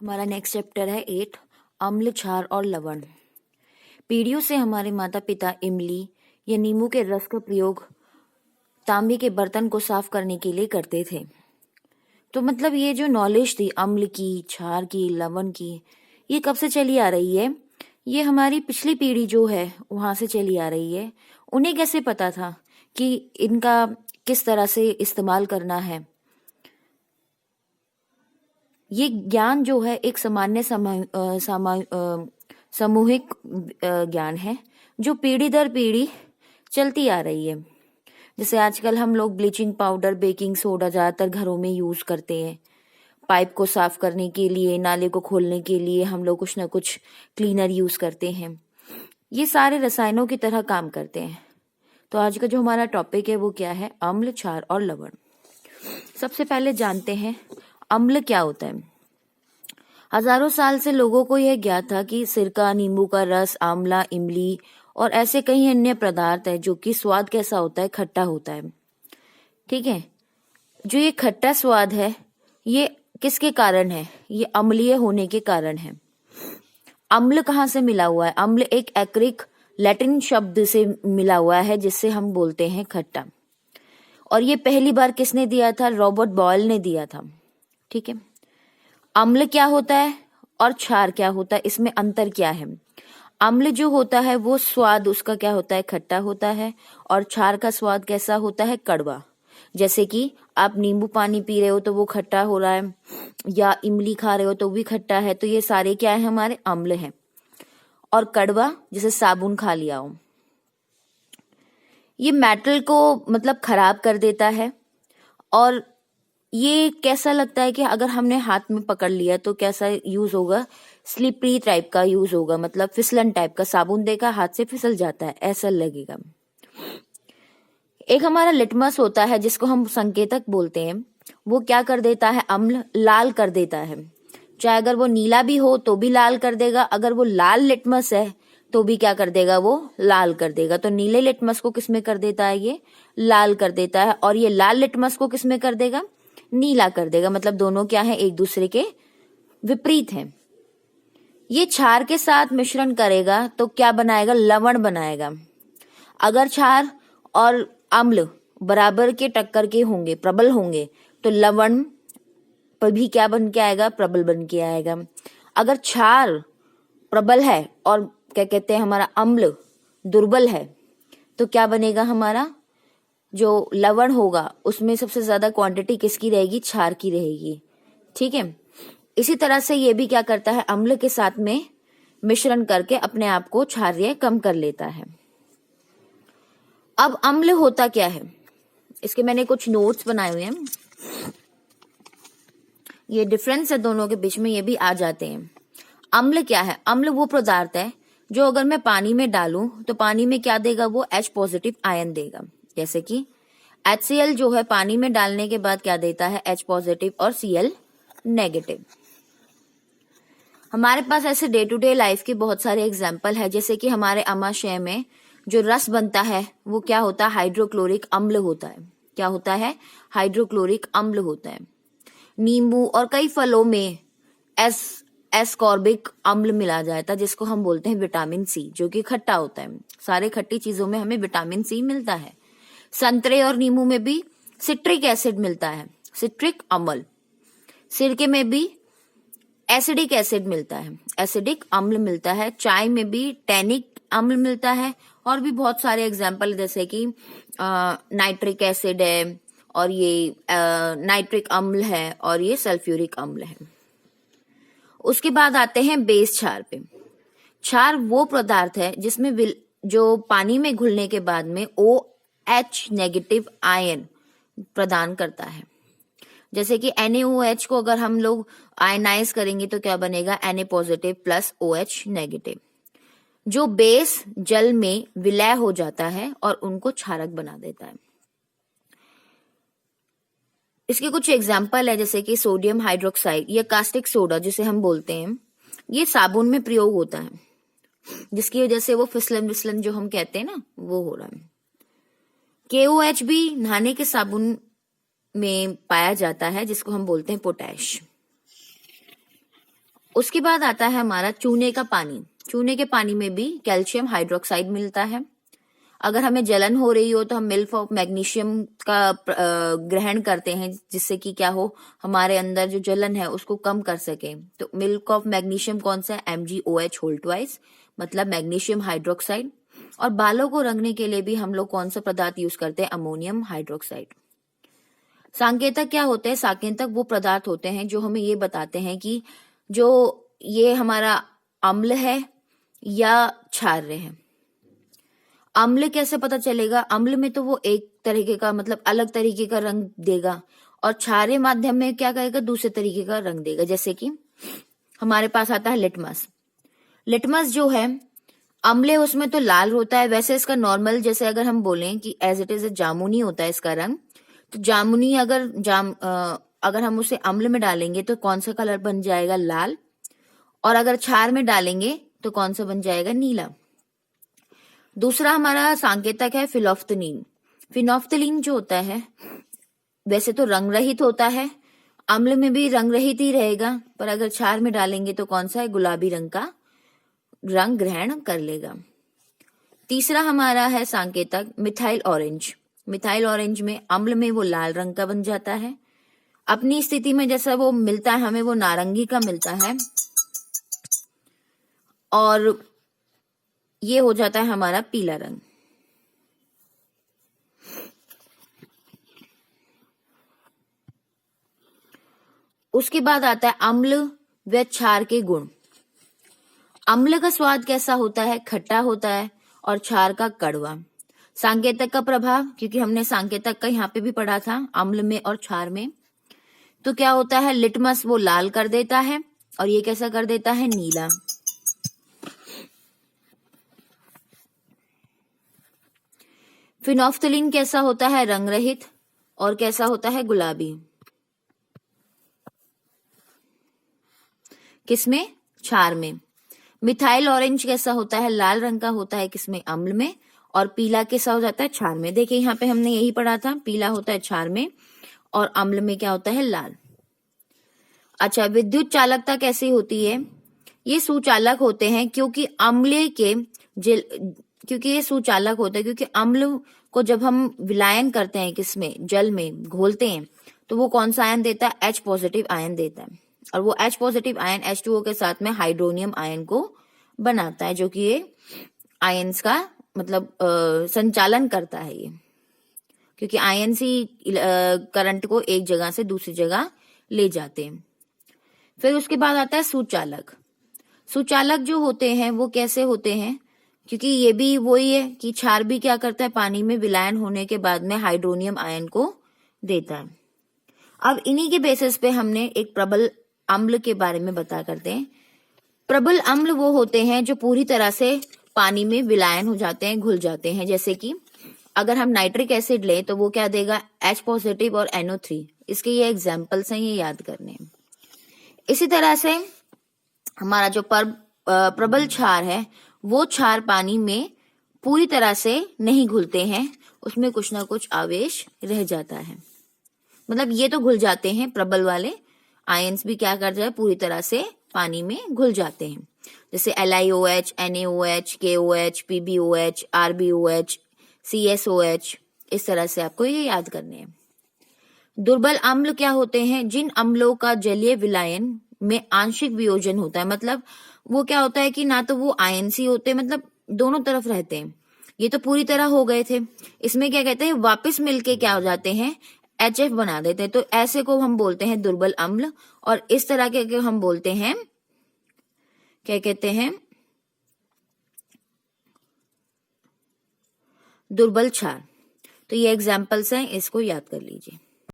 हमारा next chapter है 8 अम्ल, क्षार और लवण। पीढ़ियों से हमारे माता पिता इमली या नींबू के रस का प्रयोग तांबे के बर्तन को साफ करने के लिए करते थे। तो मतलब ये जो नॉलेज थी अम्ल की, क्षार की, लवण की, ये कब से चली आ रही है? ये हमारी पिछली पीढ़ी जो है वहां से चली आ रही है। उन्हें कैसे पता था कि इनका किस तरह से इस्तेमाल करना है? ये ज्ञान जो है एक सामान्य सामूहिक ज्ञान है जो पीढ़ी दर पीढ़ी चलती आ रही है। जैसे आजकल हम लोग ब्लीचिंग पाउडर, बेकिंग सोडा ज्यादातर घरों में यूज करते हैं। पाइप को साफ करने के लिए, नाले को खोलने के लिए हम लोग कुछ ना कुछ क्लीनर यूज करते हैं। ये सारे रसायनों की तरह काम करते हैं। तो आज का जो हमारा टॉपिक है वो क्या है? अम्ल, क्षार और लवण। सबसे पहले जानते हैं अम्ल क्या होता है। हजारों साल से लोगों को यह ज्ञात था कि सिरका, नींबू का रस, आंवला, इमली और ऐसे कई अन्य पदार्थ है जो कि स्वाद कैसा होता है? खट्टा होता है। ठीक है, जो ये खट्टा स्वाद है ये किसके कारण है? ये अम्लीय होने के कारण है। अम्ल कहाँ से मिला हुआ है? अम्ल एक एक्रिक लैटिन शब्द से मिला हुआ है जिससे हम बोलते हैं खट्टा। और ये पहली बार किसने दिया था? रॉबर्ट बॉयल ने दिया था। ठीक है, अम्ल क्या होता है और क्षार क्या होता है, इसमें अंतर क्या है? अम्ल जो होता है वो स्वाद उसका क्या होता है? खट्टा होता है। और क्षार का स्वाद कैसा होता है? कड़वा। जैसे कि आप नींबू पानी पी रहे हो तो वो खट्टा हो रहा है, या इमली खा रहे हो तो भी खट्टा है। तो ये सारे क्या है? हमारे अम्ल हैं। और कड़वा जैसे साबुन खा लिया हो। ये मेटल को मतलब खराब कर देता है। और ये कैसा लगता है कि अगर हमने हाथ में पकड़ लिया तो कैसा यूज होगा? स्लिपरी टाइप का यूज होगा, मतलब फिसलन टाइप का। साबुन देखा, हाथ से फिसल जाता है, ऐसा लगेगा। एक हमारा लिटमस होता है जिसको हम संकेतक बोलते हैं। वो क्या कर देता है? अम्ल लाल कर देता है। चाहे अगर वो नीला भी हो तो भी लाल कर देगा। अगर वो लाल लिटमस है तो भी क्या कर देगा? वो लाल कर देगा। तो नीले लिटमस को किसमें कर देता है? ये लाल कर देता है। और ये लाल लिटमस को किसमें कर देगा? नीला कर देगा। मतलब दोनों क्या है? एक दूसरे के विपरीत हैं। ये क्षार के साथ मिश्रण करेगा तो क्या बनाएगा? लवण बनाएगा। अगर क्षार और अम्ल बराबर के टक्कर के होंगे, प्रबल होंगे, तो लवण पर भी क्या बन के आएगा? प्रबल बन के आएगा। अगर क्षार प्रबल है और क्या कहते हैं हमारा अम्ल दुर्बल है, तो क्या बनेगा? हमारा जो लवण होगा उसमें सबसे ज्यादा क्वांटिटी किसकी रहेगी? क्षार की रहेगी। ठीक है, इसी तरह से ये भी क्या करता है? अम्ल के साथ में मिश्रण करके अपने आप को क्षारीय कम कर लेता है। अब अम्ल होता क्या है, इसके मैंने कुछ नोट्स बनाए हुए हैं। ये डिफरेंस है दोनों के बीच में, ये भी आ जाते हैं। अम्ल क्या है? अम्ल वो पदार्थ है जो अगर मैं पानी में डालूं तो पानी में क्या देगा? वो H पॉजिटिव आयन देगा। जैसे कि HCl जो है पानी में डालने के बाद क्या देता है? H पॉजिटिव और Cl नेगेटिव। हमारे पास ऐसे डे टू डे लाइफ के बहुत सारे एग्जाम्पल है। जैसे कि हमारे अमाशय में जो रस बनता है वो क्या होता है? हाइड्रोक्लोरिक अम्ल होता है। क्या होता है? हाइड्रोक्लोरिक अम्ल होता है। नींबू और कई फलों में एस्कॉर्बिक अम्ल मिला जाता है जिसको हम बोलते हैं विटामिन सी, जो कि खट्टा होता है। सारे खट्टी चीजों में हमें विटामिन सी मिलता है। संतरे और नींबू में भी सिट्रिक एसिड मिलता है, सिट्रिक अम्ल। सिरके में भी एसिडिक एसिड मिलता है, एसिडिक अम्ल मिलता है। चाय में भी टैनिक अम्ल मिलता है। और भी बहुत सारे एग्जाम्पल जैसे कि नाइट्रिक एसिड है, और ये नाइट्रिक अम्ल है, और ये सल्फ्यूरिक अम्ल है। उसके बाद आते हैं बेस क्षार पे। क्षार वो पदार्थ है जिसमें जो पानी में घुलने के बाद में OH नेगेटिव आयन प्रदान करता है। जैसे कि NaOH को अगर हम लोग आयनाइज करेंगे तो क्या बनेगा? Na positive plus OH negative, जो बेस जल में विलय हो जाता है और उनको क्षारक बना देता है। इसके कुछ एग्जाम्पल है जैसे कि सोडियम हाइड्रोक्साइड या कास्टिक सोडा जिसे हम बोलते हैं। ये साबुन में प्रयोग होता है जिसकी वजह से वो फिसलन विसलन जो हम कहते हैं ना, वो हो रहा है। KOH भी नहाने के साबुन में पाया जाता है जिसको हम बोलते हैं पोटैश। उसके बाद आता है हमारा चूने का पानी। चूने के पानी में भी कैल्शियम हाइड्रोक्साइड मिलता है। अगर हमें जलन हो रही हो तो हम मिल्क ऑफ मैग्नीशियम का ग्रहण करते हैं, जिससे कि क्या हो, हमारे अंदर जो जलन है उसको कम कर सके। तो मिल्क ऑफ मैग्नीशियम कौन सा है? MgOH होल ट्वाइस, मतलब मैग्नीशियम हाइड्रोक्साइड। और बालों को रंगने के लिए भी हम लोग कौन सा पदार्थ यूज करते हैं? Ammonium hydroxide. सांकेतक क्या होते हैं? सांकेतक वो पदार्थ होते हैं जो हमें ये बताते हैं कि जो ये हमारा अम्ल है या क्षार्य है। अम्ल कैसे पता चलेगा? अम्ल में तो वो एक तरीके का, मतलब अलग तरीके का रंग देगा, और क्षारीय माध्यम में क्या करेगा? दूसरे तरीके का रंग देगा। जैसे कि हमारे पास आता है लिटमस। लिटमस जो है अम्ल, उसमें तो लाल होता है। वैसे इसका नॉर्मल, जैसे अगर हम बोलें कि एज इट इज जामुनी होता है इसका रंग, तो जामुनी अगर हम उसे अम्ल में डालेंगे तो कौन सा कलर बन जाएगा? लाल। और अगर क्षार में डालेंगे तो कौन सा बन जाएगा? नीला। दूसरा हमारा सांकेतक है फिनोफ्थलीन। फिनोफ्थलीन जो होता है वैसे तो रंग रहित होता है, अम्ल में भी रंग रहित ही रहेगा, पर अगर क्षार में डालेंगे तो कौन सा है? गुलाबी रंग का रंग ग्रहण कर लेगा। तीसरा हमारा है सांकेतक मिथाइल ऑरेंज। मिथाइल ऑरेंज में अम्ल में वो लाल रंग का बन जाता है, अपनी स्थिति में जैसा वो मिलता है हमें, वो नारंगी का मिलता है, और ये हो जाता है हमारा पीला रंग। उसके बाद आता है अम्ल व क्षार के गुण। अम्ल का स्वाद कैसा होता है? खट्टा होता है, और क्षार का कड़वा। सांकेतक का प्रभाव, क्योंकि हमने सांकेतक का यहाँ पे भी पढ़ा था, अम्ल में और क्षार में, तो क्या होता है? लिटमस वो लाल कर देता है, और ये कैसा कर देता है? नीला। फिनोफ्थलीन कैसा होता है? रंग रहित, और कैसा होता है? गुलाबी। किसमें? क्षार में। मिथाइल ऑरेंज कैसा होता है? लाल रंग का होता है, किसमें? अम्ल में। और पीला कैसा हो जाता है? क्षार में। देखिए यहाँ पे हमने यही पढ़ा था, पीला होता है क्षार में, और अम्ल में क्या होता है? लाल। अच्छा, विद्युत चालकता कैसी होती है? ये सुचालक होते हैं, क्योंकि अम्ल के क्योंकि ये सुचालक होते हैं, क्योंकि अम्ल को जब हम विलायन करते हैं, किसमें? जल में घोलते हैं, तो वो कौन सा आयन देता है? H पॉजिटिव आयन देता है, और वो H पॉजिटिव आयन H2O के साथ में हाइड्रोनियम आयन को बनाता है, जो कि ये आयन्स का मतलब संचालन करता है ये, क्योंकि आयन्स ही करंट को एक जगह से दूसरी जगह ले जाते हैं। फिर उसके बाद आता है सुचालक। सुचालक जो होते हैं वो कैसे होते हैं? क्योंकि ये भी वही है कि क्षार भी क्या करता है? पानी में विलायन होने के बाद में हाइड्रोनियम आयन को देता है। अब इन्हीं के बेसिस पे हमने एक प्रबल अम्ल के बारे में बता करते हैं। प्रबल अम्ल वो होते हैं जो पूरी तरह से पानी में विलायन हो जाते हैं, घुल जाते हैं। जैसे कि अगर हम नाइट्रिक एसिड लें तो वो क्या देगा? H पॉजिटिव और NO3। इसके ये एग्जाम्पल्स हैं, ये याद करने हैं। इसी तरह से हमारा जो प्रबल क्षार है, वो क्षार पानी में पूरी तरह से नहीं घुलते हैं, उसमें कुछ ना कुछ आवेश रह जाता है। मतलब ये तो घुल जाते हैं, प्रबल वाले आयंस भी क्या कर जाए? पूरी तरह से पानी में घुल जाते हैं। जैसे LiOH, NaOH, KOH, PbOH, RbOH, CSOH, इस तरह से आपको ये याद करने हैं। दुर्बल अम्ल क्या होते हैं? जिन अम्लों का जलीय विलायन में आंशिक वियोजन होता है। मतलब वो क्या होता है कि ना तो वो आयनसी होते हैं, मतलब दोनों तरफ रहते हैं। ये तो पूरी तरह हो गए थे, इसमें क्या कहते हैं? वापस मिलके क्या हो जाते हैं? HF बना देते हैं। तो ऐसे को हम बोलते हैं दुर्बल अम्ल, और इस तरह के हम बोलते हैं, क्या कहते हैं? दुर्बल क्षार। तो ये एग्जाम्पल्स हैं, इसको याद कर लीजिए।